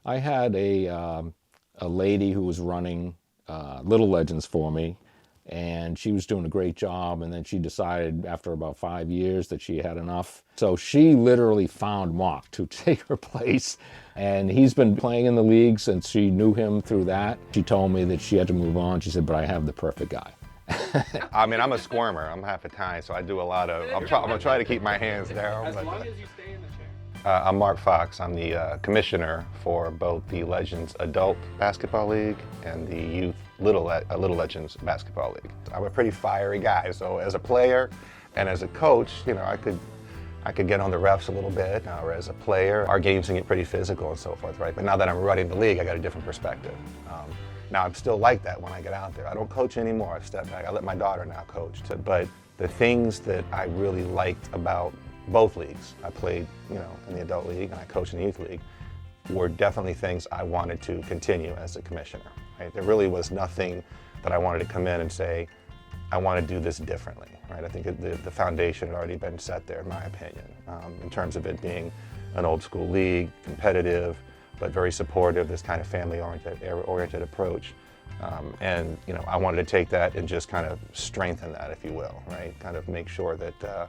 I had a lady who was running Little Legends for me, and she was doing a great job. And then she decided after about 5 years that she had enough. So she literally found Mark to take her place. And he's been playing in the league since she knew him through that. She told me that she had to move on. She said, but I have the perfect guy. I mean, I'm a squirmer. I'm half Italian, so I do a lot of. I'm gonna try to keep my hands down. As long as you stay in the chair. I'm Mark Fox. I'm the commissioner for both the Legends Adult Basketball League and the Youth Little Legends Basketball League. I'm a pretty fiery guy, so as a player and as a coach, you know, I could get on the refs a little bit, or as a player, our games can get pretty physical and so forth, right? But now that I'm running the league, I got a different perspective. Now I'm still like that when I get out there. I don't coach anymore. I've stepped back. I let my daughter now coach. But the things that I really liked about both leagues, I played, you know, in the adult league and I coached in the youth league, were definitely things I wanted to continue as a commissioner. Right? There really was nothing that I wanted to come in and say, I want to do this differently. Right? I think the foundation had already been set there, in my opinion, in terms of it being an old school league, competitive, but very supportive, this kind of family-oriented approach. And you know, I wanted to take that and just kind of strengthen that, if you will, right? Kind of make sure that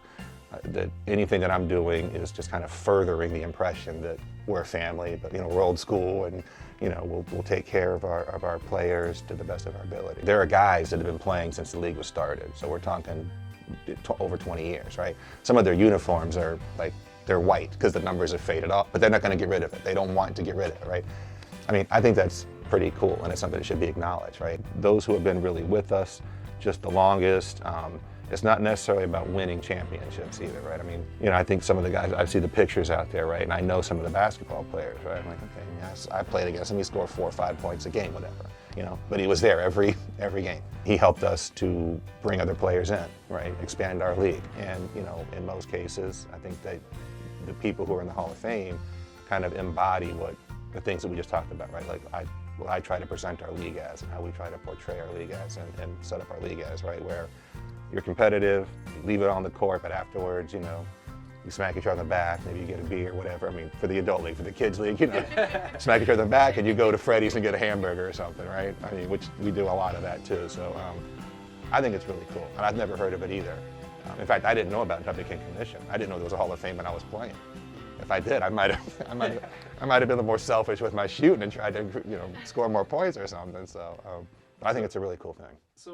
that anything that I'm doing is just kind of furthering the impression that we're a family, but you know, we're old school, and you know, we'll take care of our players to the best of our ability. There are guys that have been playing since the league was started, so we're talking over 20 years, right? Some of their uniforms are like, they're white because the numbers have faded off, but they're not going to get rid of it. They don't want to get rid of it, right? I mean, I think that's pretty cool, and it's something that should be acknowledged, right? Those who have been really with us just the longest, it's not necessarily about winning championships either, right? I mean, you know, I think some of the guys, I see the pictures out there, right? And I know some of the basketball players, right? I'm like, okay, yes, I played against him. He scored 4 or 5 points a game, whatever, you know? But he was there every game. He helped us to bring other players in, right? Expand our league. And, you know, in most cases, I think that the people who are in the Hall of Fame kind of embody what the things that we just talked about, right? Like what I try to present our league as and how we try to portray our league as and set up our league as, right? Where you're competitive, you leave it on the court, but afterwards, you know, you smack each other in the back, maybe you get a beer, whatever. I mean, for the adult league, for the kids league, you know, smack each other in the back and you go to Freddy's and get a hamburger or something, right? I mean, which we do a lot of that too. So I think it's really cool, and I've never heard of it either. In fact, I didn't know about it until I became commissioned. I didn't know there was a Hall of Fame when I was playing. If I did, I might have been a little more selfish with my shooting and tried to, you know, score more points or something. So, but I think it's a really cool thing.